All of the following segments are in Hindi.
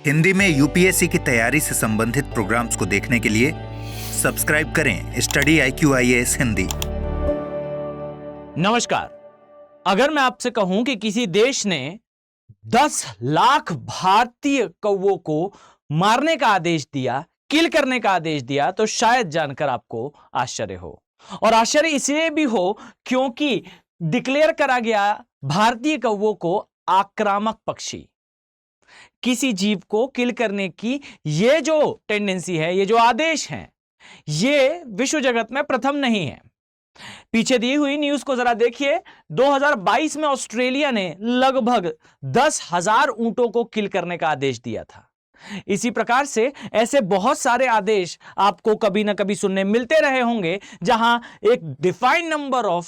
हिंदी में यूपीएससी की तैयारी से संबंधित प्रोग्राम्स को देखने के लिए सब्सक्राइब करें स्टडी IQ-IAS हिंदी। नमस्कार। अगर मैं आपसे कहूं कि किसी देश ने 10 लाख भारतीय कौवों को मारने का आदेश दिया, किल करने का आदेश दिया, तो शायद जानकर आपको आश्चर्य हो। और आश्चर्य इसलिए भी हो क्योंकि डिक्लेयर करा गया भारतीय कौवों को आक्रामक पक्षी। किसी जीव को किल करने की ये जो टेंडेंसी है, ये जो आदेश है, ये विश्व जगत में प्रथम नहीं है। पीछे दी हुई न्यूज को जरा देखिए। 2022 में ऑस्ट्रेलिया ने लगभग 10,000 ऊंटों को किल करने का आदेश दिया था। इसी प्रकार से ऐसे बहुत सारे आदेश आपको कभी ना कभी सुनने मिलते रहे होंगे, जहां एक डिफाइंड नंबर ऑफ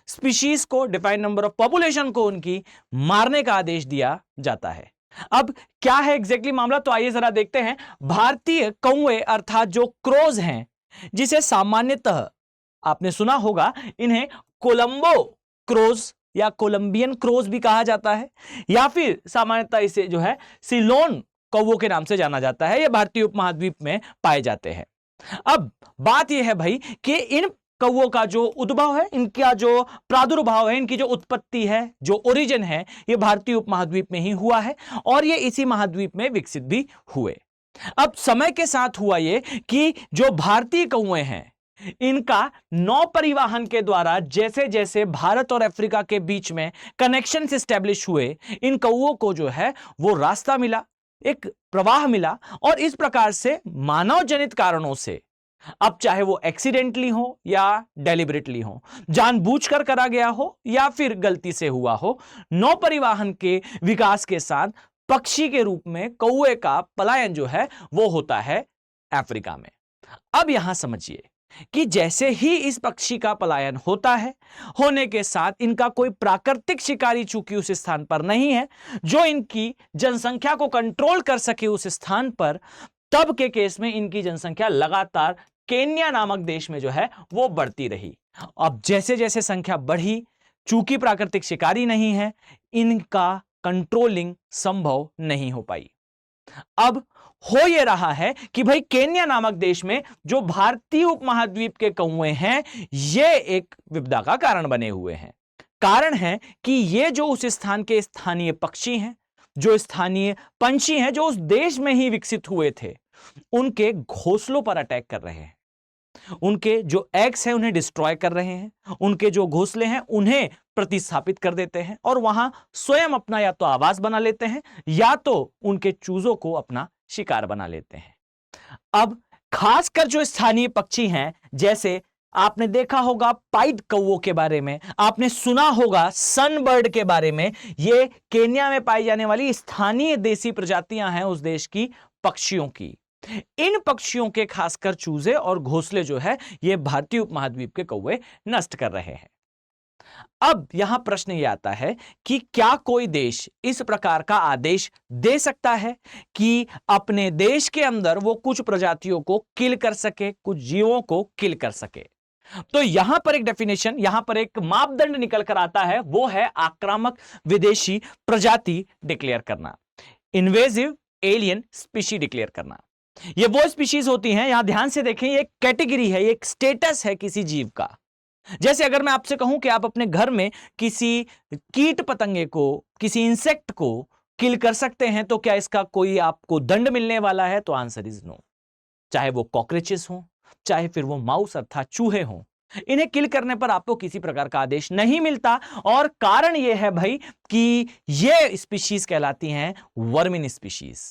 स्पीशीज को, डिफाइंड नंबर ऑफ पॉपुलेशन को उनकी मारने का आदेश दिया जाता है। अब क्या है एग्जैक्टली मामला, तो आइए जरा देखते हैं। भारतीय कौवे अर्थात जो क्रोज हैं, जिसे सामान्यतः आपने सुना होगा, इन्हें कोलंबो क्रोज या कोलंबियन क्रोज भी कहा जाता है, या फिर सामान्यतः इसे जो है सिलोन कौवों के नाम से जाना जाता है। यह भारतीय उपमहाद्वीप में पाए जाते हैं। अब बात यह है भाई कि इन कौवों का जो उद्भव है, इनका जो प्रादुर्भाव है, इनकी जो उत्पत्ति है, जो ओरिजिन है, यह भारतीय उपमहाद्वीप में ही हुआ है और यह इसी महाद्वीप में विकसित भी हुए। अब समय के साथ हुआ यह कि जो भारतीय कौवे हैं, इनका नौ परिवहन के द्वारा जैसे जैसे भारत और अफ्रीका के बीच में कनेक्शन एस्टेब्लिश हुए, इन कौवों को जो है वो रास्ता मिला, एक प्रवाह मिला, और इस प्रकार से मानव जनित कारणों से, अब चाहे वो एक्सीडेंटली हो या डेलिबरेटली हो, जानबूझकर करा गया हो या फिर गलती से हुआ हो, नौ परिवहन के विकास के साथ पक्षी के रूप में कौवे का पलायन जो है वो होता है अफ्रीका में। अब यहां समझिए कि जैसे ही इस पक्षी का पलायन होता है, होने के साथ इनका कोई प्राकृतिक शिकारी चूंकि उस स्थान पर नहीं है जो इनकी जनसंख्या को कंट्रोल कर सके उस स्थान पर, तब के केस में इनकी जनसंख्या लगातार केन्या नामक देश में जो है वो बढ़ती रही। अब जैसे जैसे संख्या बढ़ी, चूंकि प्राकृतिक शिकारी नहीं है, इनका कंट्रोलिंग संभव नहीं हो पाई। अब हो यह रहा है कि भाई केन्या नामक देश में जो भारतीय उपमहाद्वीप के कौवे हैं, ये एक विपदा का कारण बने हुए हैं। कारण है कि ये जो उस स्थान के स्थानीय पक्षी हैं, जो स्थानीय पंछी हैं, जो उस देश में ही विकसित हुए थे, उनके घोंसलों पर अटैक कर रहे हैं। उनके जो एग्स हैं उन्हें डिस्ट्रॉय कर रहे हैं, उनके जो घोंसले हैं उन्हें प्रतिस्थापित कर देते हैं और वहां स्वयं अपना या तो आवास बना लेते हैं या तो उनके चूजों को अपना शिकार बना लेते हैं। अब खासकर जो स्थानीय पक्षी हैं, जैसे आपने देखा होगा पाइड कौवों के बारे में, आपने सुना होगा सनबर्ड के बारे में, ये केन्या में पाई जाने वाली स्थानीय देसी प्रजातियां हैं उस देश की पक्षियों की। इन पक्षियों के खासकर चूजे और घोंसले जो है ये भारतीय उपमहाद्वीप के कौवे नष्ट कर रहे हैं। अब यहां प्रश्न यह आता है कि क्या कोई देश इस प्रकार का आदेश दे सकता है कि अपने देश के अंदर वो कुछ प्रजातियों को किल कर सके, कुछ जीवों को किल कर सके? तो यहां पर एक डेफिनेशन, यहां पर एक मापदंड निकल कर आता है, वो है आक्रामक विदेशी प्रजाति डिक्लेयर करना, इन्वेजिव एलियन स्पीशी डिक्लेयर करना। ये वो स्पीशीज होती हैं, यहां ध्यान से देखें, ये एक कैटेगरी है, ये एक स्टेटस है किसी जीव का। जैसे अगर मैं आपसे कहूं कि आप अपने घर में किसी कीट पतंगे को, किसी इंसेक्ट को किल कर सकते हैं, तो क्या इसका कोई आपको दंड मिलने वाला है? तो आंसर इज नो। चाहे वो कॉकरोचेस हो, चाहे फिर वो माउस अर्थात चूहे हों, इन्हें किल करने पर आपको किसी प्रकार का आदेश नहीं मिलता। और कारण यह है भाई कि ये स्पीशीज कहलाती हैं वर्मिन स्पीशीज।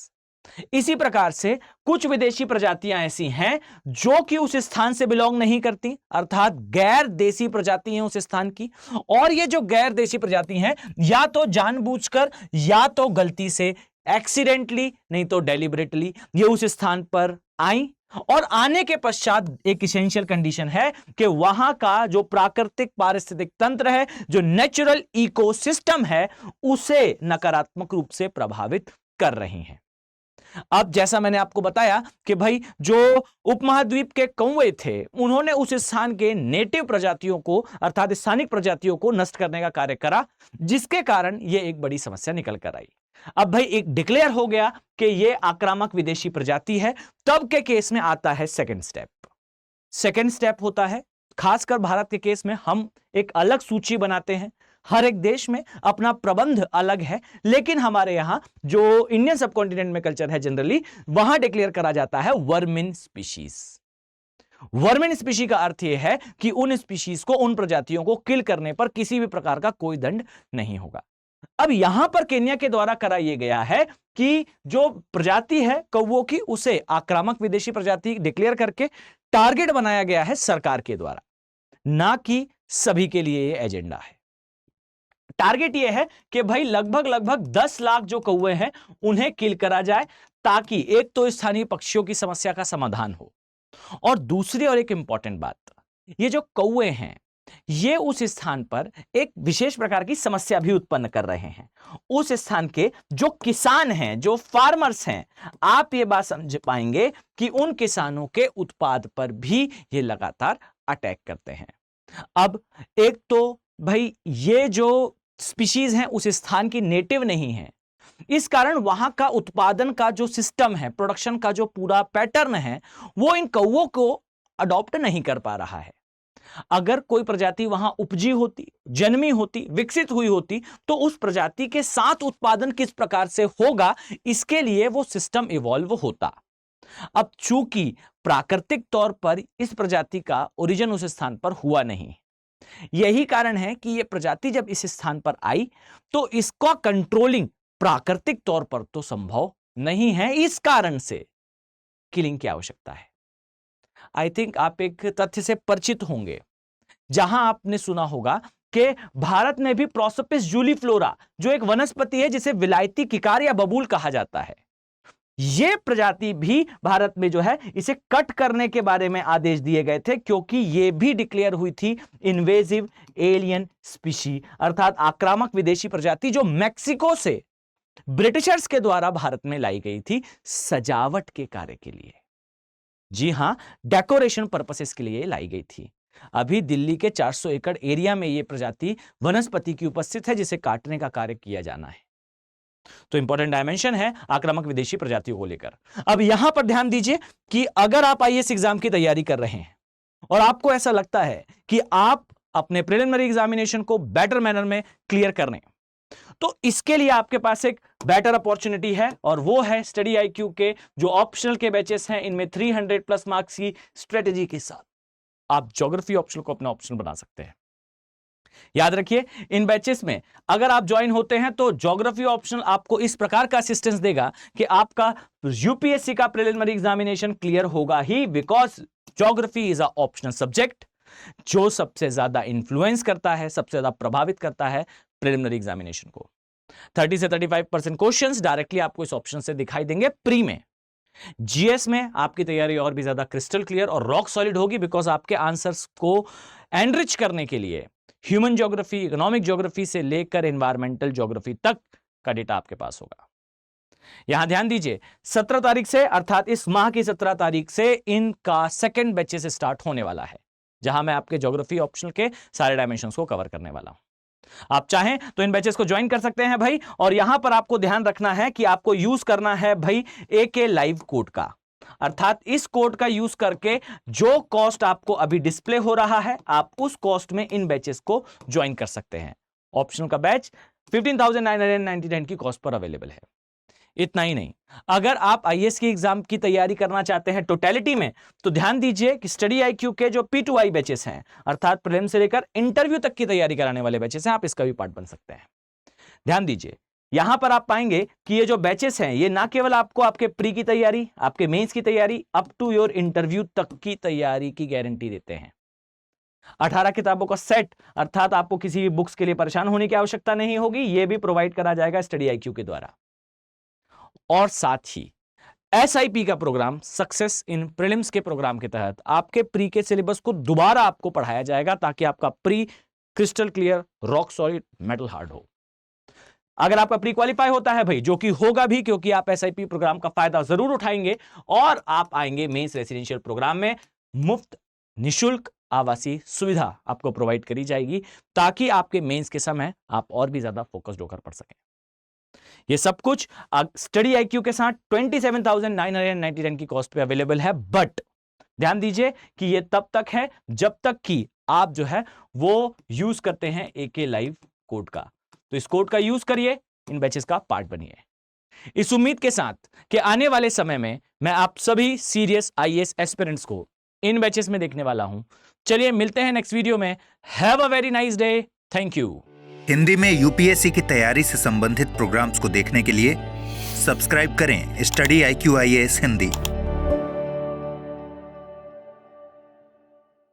इसी प्रकार से कुछ विदेशी प्रजातियां ऐसी हैं जो कि उस स्थान से बिलोंग नहीं करती, अर्थात गैर देसी प्रजाति हैं उस स्थान की। और ये जो गैर देसी प्रजाति हैं, या तो जानबूझकर या तो गलती से, एक्सीडेंटली नहीं तो डेलिबरेटली, ये उस स्थान पर आई, और आने के पश्चात एक इसेंशियल कंडीशन है कि वहां का जो प्राकृतिक पारिस्थितिक तंत्र है, जो नेचुरल इकोसिस्टम है, उसे नकारात्मक रूप से प्रभावित कर रही हैं। अब जैसा मैंने आपको बताया कि भाई जो उपमहाद्वीप के कौवे थे, उन्होंने उस स्थान के नेटिव प्रजातियों को अर्थात स्थानिक प्रजातियों को नष्ट करने का कार्य करा, जिसके कारण यह एक बड़ी समस्या निकल कर आई। अब भाई एक डिक्लेयर हो गया कि ये आक्रामक विदेशी प्रजाति है, तब के केस में आता है सेकंड स्टेप। सेकंड स्टेप होता है, खासकर भारत के केस में हम एक अलग सूची बनाते हैं। हर एक देश में अपना प्रबंध अलग है, लेकिन हमारे यहां जो इंडियन सबकॉन्टिनेंट में कल्चर है जनरली, वहां डिक्लेयर करा जाता है वर्मिन स्पीशीज। वर्मिन स्पीशी का अर्थ यह है कि उन स्पीशीज को, उन प्रजातियों को किल करने पर किसी भी प्रकार का कोई दंड नहीं होगा। अब यहां पर केन्या के द्वारा करा यह गया है कि जो प्रजाति है कौवों की, उसे आक्रामक विदेशी प्रजाति डिक्लेयर करके टारगेट बनाया गया है सरकार के द्वारा, ना कि सभी के लिए यह एजेंडा है। टारगेट यह है कि भाई लगभग 10 लाख जो कौवे हैं उन्हें किल करा जाए, ताकि एक तो स्थानीय पक्षियों की समस्या का समाधान हो, और दूसरी और एक इंपॉर्टेंट बात, ये जो कौवे हैं ये उस स्थान पर एक विशेष प्रकार की समस्या भी उत्पन्न कर रहे हैं। उस स्थान के जो किसान हैं, जो फार्मर्स हैं, आप ये बात समझ पाएंगे कि उन किसानों के उत्पाद पर भी ये लगातार अटैक करते हैं। अब एक तो भाई ये जो स्पीशीज हैं उस स्थान की नेटिव नहीं है, इस कारण वहां का उत्पादन का जो सिस्टम है, प्रोडक्शन का जो पूरा पैटर्न है, वो इन कौवों को अडॉप्ट नहीं कर पा रहा है। अगर कोई प्रजाति वहां उपजी होती, जन्मी होती, विकसित हुई होती, तो उस प्रजाति के साथ उत्पादन किस प्रकार से होगा, इसके लिए वो सिस्टम इवॉल्व होता। अब चूंकि प्राकृतिक तौर पर इस प्रजाति का ओरिजिन उस स्थान पर हुआ नहीं, यही कारण है कि यह प्रजाति जब इस स्थान पर आई तो इसका कंट्रोलिंग प्राकृतिक तौर पर तो संभव नहीं है। इस कारण से किलिंग की आवश्यकता है। आई थिंक आप एक तथ्य से परिचित होंगे, जहां आपने सुना होगा कि भारत में भी प्रोसोपिस जूलीफ्लोरा, जो एक वनस्पति है जिसे विलायती किकार या बबूल कहा जाता है, यह प्रजाति भी भारत में जो है इसे कट करने के बारे में आदेश दिए गए थे, क्योंकि यह भी डिक्लेयर हुई थी इन्वेजिव एलियन स्पीशी, अर्थात आक्रामक विदेशी प्रजाति, जो मैक्सिको से ब्रिटिशर्स के द्वारा भारत में लाई गई थी सजावट के कार्य के लिए। जी हां, डेकोरेशन पर्पसेस के लिए लाई गई थी। अभी दिल्ली के 400 एकड़ एरिया में यह प्रजाति वनस्पति की उपस्थित है, जिसे काटने का कार्य किया जाना है। तो इंपॉर्टेंट डायमेंशन है आक्रामक विदेशी प्रजातियों को लेकर। अब यहां पर ध्यान दीजिए कि अगर आप आईएएस एग्जाम की तैयारी कर रहे हैं और आपको ऐसा लगता है कि आप अपने प्रिलिमिनरी एग्जामिनेशन को बेटर मैनर में क्लियर करने, तो इसके लिए आपके पास एक बेटर अपॉर्चुनिटी है, और वो है स्टडी आईक्यू के जो ऑप्शनल के बैचेस हैं। इनमें 300 प्लस मार्क्स की स्ट्रेटेजी के साथ आप ज्योग्राफी ऑप्शनल को अपना ऑप्शन बना सकते हैं। याद रखिए, इन बैचेस में अगर आप ज्वाइन होते हैं तो ज्योग्राफी ऑप्शनल आपको इस प्रकार का असिस्टेंस देगा कि आपका यूपीएससी का प्रिलिमिनरी एग्जामिनेशन क्लियर होगा ही, because geography is a optional subject जो सबसे ज्यादा इंफ्लुएंस करता है, सबसे ज्यादा प्रभावित करता है प्रिलिमिनरी एग्जामिनेशन को। 30 से 35% क्वेश्चंस डायरेक्टली आपको इस ऑप्शन से दिखाई देंगे प्री में। जीएस में आपकी तैयारी और भी ज्यादा क्रिस्टल क्लियर और रॉक सॉलिड होगी, बिकॉज आपके आंसर्स को एनरिच करने के लिए ह्यूमन ज्योग्राफी, इकोनॉमिक ज्योग्राफी से लेकर एनवायरमेंटल ज्योग्राफी तक का डेटा आपके पास होगा। यहां ध्यान दीजिए, 17 तारीख से, अर्थात इस माह की 17 तारीख से इनका सेकंड बैचेस स्टार्ट होने वाला है, जहां मैं आपके ज्योग्राफी ऑप्शनल के सारे डायमेंशंस को कवर करने वाला हूं। आप चाहें तो इन बैचेस को ज्वाइन कर सकते हैं भाई। और यहां पर आपको ध्यान रखना है कि आपको यूज करना है भाई एके लाइव कोड का, अर्थात इस कोड का यूज करके जो कॉस्ट आपको अभी डिस्प्ले हो रहा है, आप उस कॉस्ट में इन बैचेस को ज्वाइन कर सकते हैं। ऑप्शनल का बैच 15,999 की कॉस्ट पर अवेलेबल है। इतना ही नहीं, अगर आप आईएएस की एग्जाम की तैयारी करना चाहते हैं टोटलिटी में, तो ध्यान दीजिए कि स्टडी आईक्यू के जो P2I बैचेस हैं, अर्थात प्रीलिम से लेकर इंटरव्यू तक की तैयारी कराने वाले बैचेस हैं, आप इसका भी पार्ट बन सकते हैं। ध्यान दीजिए, यहां पर आप पाएंगे कि ये जो बैचेस हैं, ये ना केवल आपको आपके प्री की तैयारी, आपके मेंस की तैयारी, अप टू योर इंटरव्यू तक की तैयारी की गारंटी देते हैं। 18 किताबों का सेट, अर्थात आपको किसी भी बुक्स के लिए परेशान होने की आवश्यकता नहीं होगी, यह भी प्रोवाइड करा जाएगा स्टडी आईक्यू के द्वारा। और साथ ही एसआईपी का प्रोग्राम, सक्सेस इन प्रीलिम्स के प्रोग्राम के तहत आपके प्री के सिलेबस को दोबारा आपको पढ़ाया जाएगा, ताकि आपका pre crystal clear, rock solid, metal hard हो। अगर आपका प्री क्वालिफाई होता है भाई, जो कि होगा भी, क्योंकि आप एसआईपी प्रोग्राम का फायदा जरूर उठाएंगे, और आप आएंगे मेंस रेसिडेंशियल प्रोग्राम में, मुफ्त निशुल्क आवासीय सुविधा आपको प्रोवाइड करी जाएगी, ताकि आपके मेंस के समय आप और भी ज्यादा फोकस्ड होकर पढ़ सकें। ये सब कुछ स्टडी IQ के साथ 27,999 की कॉस्ट पे अवेलेबल है। बट ध्यान दीजिए कि ये तब तक है जब तक कि आप जो है वो यूज करते हैं AK लाइव कोड का। तो इस कोड का यूज करिए, इन बैचेस का पार्ट बनिए, इस उम्मीद के साथ कि आने वाले समय में मैं आप सभी सीरियस IAS एस्पिरेंट्स को इन बैचेस में देखने वाला हूं। चलिए मिलते हैं नेक्स्ट वीडियो में। Have a very nice day. Thank you. Hindi में UPSC की तैयारी से संबंधित प्रोग्राम्स को देखने के लिए सब्सक्राइब करें स्टडी IQ IAS हिंदी।